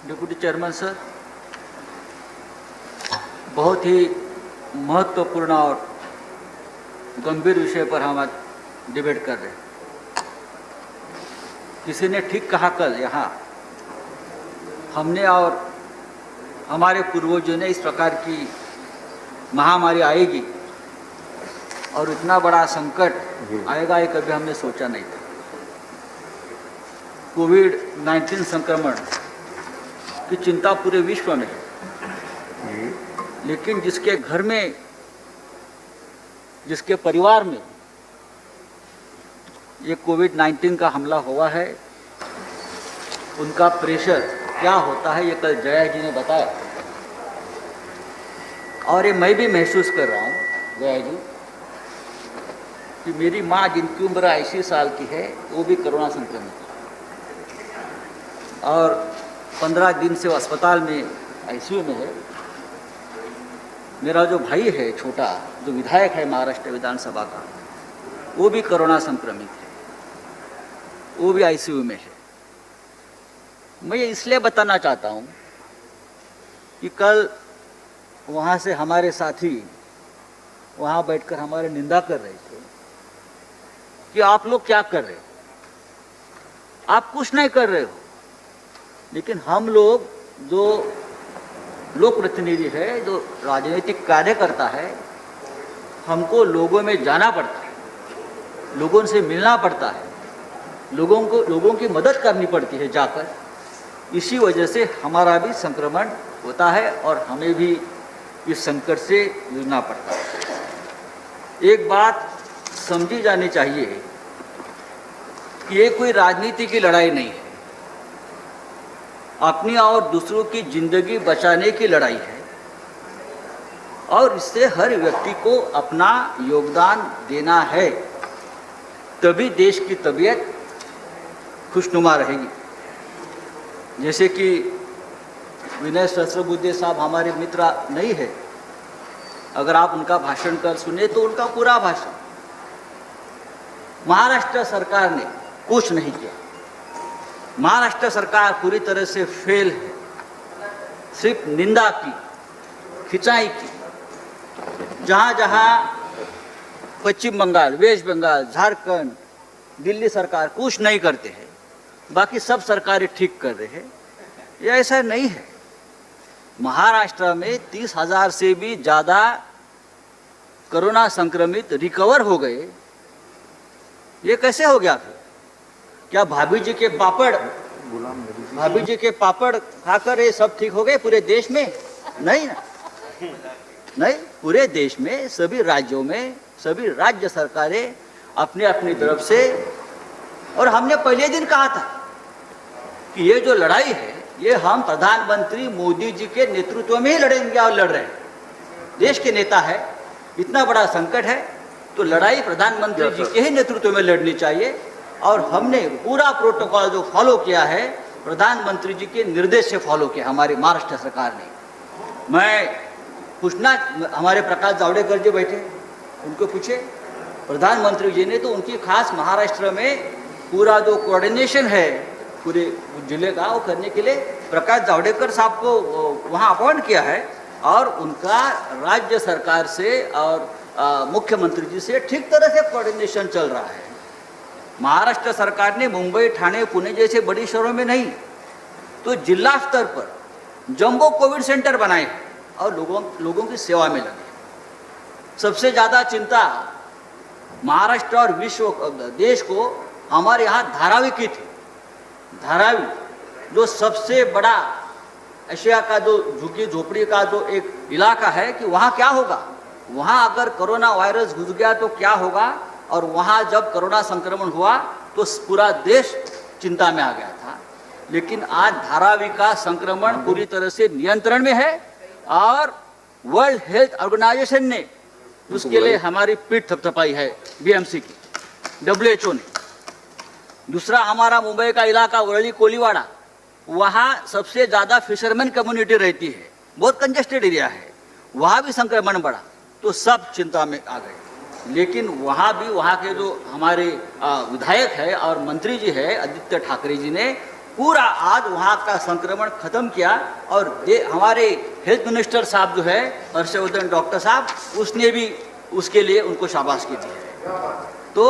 Deputy chairman sir, बहुत ही महत्वपूर्ण और गंभीर विषय पर हम आज डिबेट कर रहे हैं। किसी ने ठीक कहा कल यहाँ, हमने और हमारे पूर्वजों ने इस प्रकार की महामारी आएगी और इतना बड़ा संकट आएगा ये कभी हमने सोचा नहीं था। कोविड-19 संक्रमण की चिंता पूरे विश्व में है, लेकिन जिसके घर में, जिसके परिवार में ये कोविड-19 का हमला हुआ है, उनका प्रेशर क्या होता है ये कल जया जी ने बताया। और ये मैं भी महसूस कर रहा हूँ जया जी कि मेरी माँ जिनकी उम्र 80 साल की है वो भी कोरोना संक्रमित है और 15 दिन से वो अस्पताल में आईसीयू में है। मेरा जो भाई है छोटा, जो विधायक है महाराष्ट्र विधानसभा का, वो भी कोरोना संक्रमित है, वो भी आईसीयू में है। मैं ये इसलिए बताना चाहता हूँ कि कल वहाँ से हमारे साथी वहाँ बैठकर हमारे निंदा कर रहे थे कि आप लोग क्या कर रहे हो, आप कुछ नहीं कर रहे हो। लेकिन हम लोग जो लोक प्रतिनिधि है, जो राजनीतिक कार्य करता है, हमको लोगों में जाना पड़ता है, लोगों से मिलना पड़ता है, लोगों की मदद करनी पड़ती है जाकर। इसी वजह से हमारा भी संक्रमण होता है और हमें भी इस संकट से जूझना पड़ता है। एक बात समझी जानी चाहिए कि ये कोई राजनीति की लड़ाई नहीं है, अपनी और दूसरों की जिंदगी बचाने की लड़ाई है और इससे हर व्यक्ति को अपना योगदान देना है, तभी देश की तबीयत खुशनुमा रहेगी। जैसे कि विनय सहस्त्रबुद्धे साहब हमारे मित्र नहीं है, अगर आप उनका भाषण कल सुने तो उनका पूरा भाषण महाराष्ट्र सरकार ने कुछ नहीं किया। महाराष्ट्र सरकार पूरी तरह से फेल है, सिर्फ निंदा की, खिंचाई की। जहाँ जहाँ पश्चिम बंगाल, वेस्ट बंगाल, झारखंड, दिल्ली सरकार कुछ नहीं करते हैं, बाकी सब सरकारें ठीक कर रहे हैं, ये ऐसा नहीं है। महाराष्ट्र में 30,000 से भी ज़्यादा कोरोना संक्रमित रिकवर हो गए। ये कैसे हो गया फिर? क्या भाभी जी के पापड़ खाकर ये सब ठीक हो गए पूरे देश में? नहीं ना, नहीं। पूरे देश में सभी राज्यों में सभी राज्य सरकारें अपने अपनी तरफ से, और हमने पहले दिन कहा था कि ये जो लड़ाई है ये हम प्रधानमंत्री मोदी जी के नेतृत्व में ही लड़ेंगे और लड़ रहे हैं। देश के नेता है, इतना बड़ा संकट है तो लड़ाई प्रधानमंत्री जी के ही नेतृत्व में लड़नी चाहिए। और हमने पूरा प्रोटोकॉल जो फॉलो किया है प्रधानमंत्री जी के निर्देश से फॉलो किया हमारी महाराष्ट्र सरकार ने। मैं पूछना, हमारे प्रकाश जावड़ेकर जी बैठे, उनको पूछे, प्रधानमंत्री जी ने तो उनकी खास महाराष्ट्र में पूरा जो कोऑर्डिनेशन है पूरे जिले का वो करने के लिए प्रकाश जावड़ेकर साहब को वहाँ अपॉइंट किया है और उनका राज्य सरकार से और मुख्यमंत्री जी से ठीक तरह से कोऑर्डिनेशन चल रहा है। महाराष्ट्र सरकार ने मुंबई, ठाणे, पुणे जैसे बड़ी शहरों में नहीं तो जिला स्तर पर जंबो कोविड सेंटर बनाए और लोगों की सेवा में लगे। सबसे ज़्यादा चिंता महाराष्ट्र और देश को हमारे यहाँ धारावी की थी। धारावी जो सबसे बड़ा एशिया का जो झुग्गी झोपड़ी का जो एक इलाका है कि वहाँ क्या होगा, वहाँ अगर कोरोना वायरस घुस गया तो क्या होगा। और वहाँ जब कोरोना संक्रमण हुआ तो पूरा देश चिंता में आ गया था। लेकिन आज धारावी का संक्रमण पूरी तरह से नियंत्रण में है और वर्ल्ड हेल्थ ऑर्गेनाइजेशन ने उसके लिए हमारी पीठ थपथपाई है, बीएमसी की, WHO ने। दूसरा हमारा मुंबई का इलाका वरळी कोलीवाड़ा, वहाँ सबसे ज़्यादा फिशरमैन कम्युनिटी रहती है, बहुत कंजेस्टेड एरिया है, वहाँ भी संक्रमण बढ़ा तो सब चिंता में आ गए। लेकिन वहाँ भी वहाँ के जो हमारे विधायक है और मंत्री जी है आदित्य ठाकरे जी ने पूरा आज वहाँ का संक्रमण खत्म किया। और हमारे हेल्थ मिनिस्टर साहब जो है हर्षवर्धन डॉक्टर साहब, उसने भी उसके लिए उनको शाबाशी दी है। तो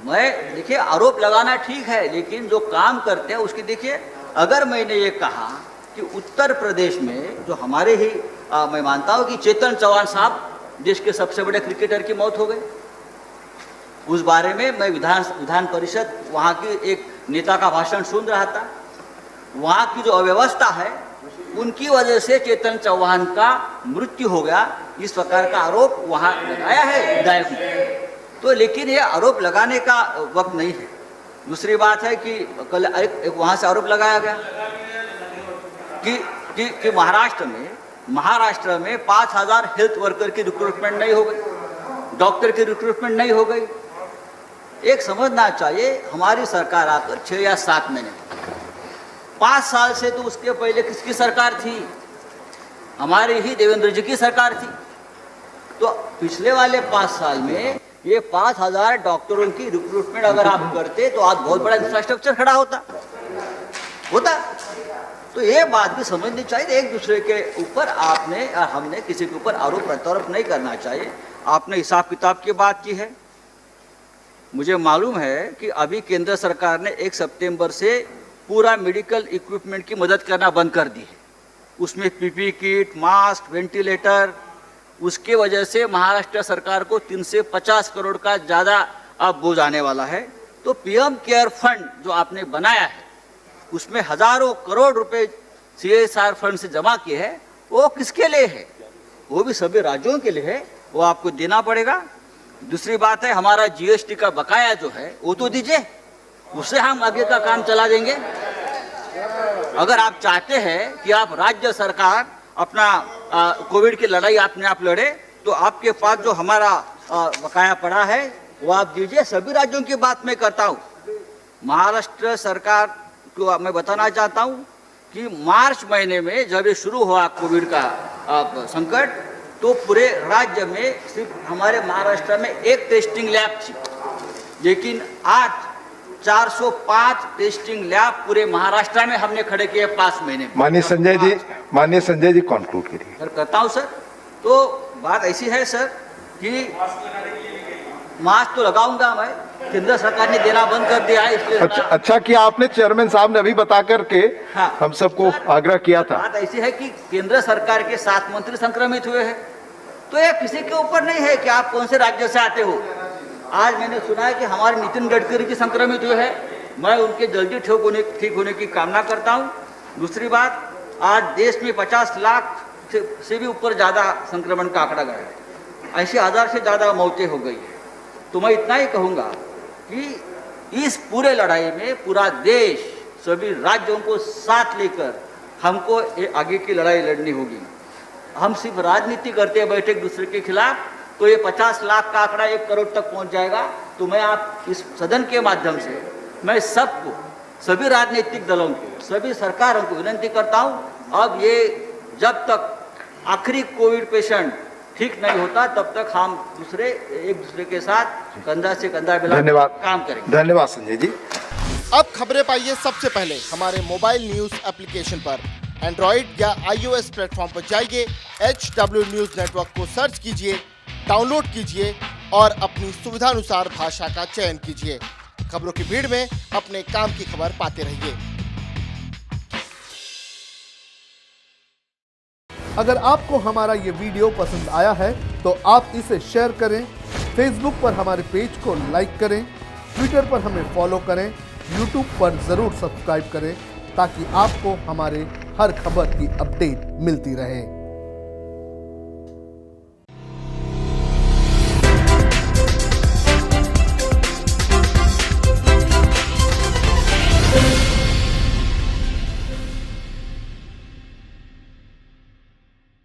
मैं देखिए, आरोप लगाना ठीक है, लेकिन जो काम करते हैं उसकी देखिए। अगर मैंने ये कहा कि उत्तर प्रदेश में जो हमारे ही मैं मानता हूँ कि चेतन चौहान साहब देश के सबसे बड़े क्रिकेटर की मौत हो गई, उस बारे में मैं विधान परिषद वहाँ की एक नेता का भाषण सुन रहा था। वहाँ की जो अव्यवस्था है उनकी वजह से चेतन चौहान का मृत्यु हो गया, इस प्रकार का आरोप वहाँ लगाया है विधायक ने। तो लेकिन ये आरोप लगाने का वक्त नहीं है। दूसरी बात है कि कल एक वहाँ से आरोप लगाया गया कि महाराष्ट्र में 5000 हेल्थ वर्कर की रिक्रूटमेंट नहीं हो गई, डॉक्टर की रिक्रूटमेंट नहीं हो गई। एक समझना चाहिए, हमारी सरकार आकर 6 या 7 महीने, 5 साल से तो उसके पहले किसकी सरकार थी? हमारी ही देवेंद्र जी की सरकार थी। तो पिछले वाले 5 साल में ये 5000 डॉक्टरों की रिक्रूटमेंट अगर आप करते तो आज बहुत बड़ा इंफ्रास्ट्रक्चर खड़ा होता। तो ये बात भी समझनी चाहिए, एक दूसरे के ऊपर आपने और हमने किसी के ऊपर आरोप प्रत्यारोप नहीं करना चाहिए। आपने हिसाब किताब की बात की है। मुझे मालूम है कि अभी केंद्र सरकार ने 1 सितंबर से पूरा मेडिकल इक्विपमेंट की मदद करना बंद कर दी है। उसमें पीपी किट, मास्क, वेंटिलेटर, उसके वजह से महाराष्ट्र सरकार को 350 करोड़ का ज़्यादा अब बोझ आने वाला है। तो पीएम केयर फंड जो आपने बनाया है उसमें हजारों करोड़ रुपए CSR फंड से जमा किए हैं, वो किसके लिए है? वो भी सभी राज्यों के लिए है, वो आपको देना पड़ेगा। दूसरी बात है, हमारा GST का बकाया जो है वो तो दीजिए, उससे हम आगे का काम चला देंगे। अगर आप चाहते हैं कि आप राज्य सरकार अपना कोविड की लड़ाई अपने आप लड़े, तो आपके पास जो हमारा बकाया पड़ा है वो आप दीजिए। सभी राज्यों की बात मैं करता हूँ। महाराष्ट्र सरकार को मैं बताना चाहता हूँ कि मार्च महीने में जब ये शुरू हुआ कोविड का संकट, तो पूरे राज्य में सिर्फ हमारे महाराष्ट्र में 1 टेस्टिंग लैब थी, लेकिन आज 405 टेस्टिंग लैब पूरे महाराष्ट्र में हमने खड़े किए 5 महीने में। माननीय संजय जी कंक्लूड करिए। सर करता हूँ सर। तो बात ऐसी है सर कि मास्क तो लगाऊंगा मैं, केंद्र सरकार ने देना बंद कर दिया है, इसलिए अच्छा किया आपने, चेयरमैन साहब ने अभी बता करके हम सबको आग्रह किया था। बात ऐसी है कि केंद्र सरकार के 7 मंत्री संक्रमित हुए हैं, तो ये किसी के ऊपर नहीं है कि आप कौन से राज्य से आते हो। आज मैंने सुना है कि हमारे नितिन गडकरी जी संक्रमित हुए हैं, मैं उनके जल्दी ठीक होने की कामना करता हूँ। दूसरी बात, आज देश में 50 लाख से भी ऊपर ज़्यादा संक्रमण का आंकड़ा गया है, 80,000 से ज़्यादा मौतें हो गई है। तो मैं इतना ही कहूँगा कि इस पूरे लड़ाई में पूरा देश, सभी राज्यों को साथ लेकर हमको आगे की लड़ाई लड़नी होगी। हम सिर्फ राजनीति करते बैठे एक दूसरे के खिलाफ, तो ये 50 लाख का आंकड़ा 1 करोड़ तक पहुंच जाएगा। तो मैं आप इस सदन के माध्यम से मैं सबको, सभी राजनीतिक दलों को, सभी सरकारों को विनती करता हूं, अब ये जब तक आखिरी कोविड पेशेंट ठीक नहीं होता तब तक हम एक दूसरे के साथ कंधा से कंधा मिला काम करेंगे। धन्यवाद संजय जी। अब खबरें पाइए सबसे पहले हमारे मोबाइल न्यूज एप्लीकेशन पर। एंड्रॉइड या iOS प्लेटफॉर्म पर जाइए, HW न्यूज नेटवर्क को सर्च कीजिए, डाउनलोड कीजिए और अपनी सुविधानुसार भाषा का चयन कीजिए। खबरों की भीड़ में अपने काम की खबर पाते रहिए। अगर आपको हमारा ये वीडियो पसंद आया है तो आप इसे शेयर करें, फेसबुक पर हमारे पेज को लाइक करें, ट्विटर पर हमें फॉलो करें, यूट्यूब पर ज़रूर सब्सक्राइब करें ताकि आपको हमारे हर खबर की अपडेट मिलती रहे।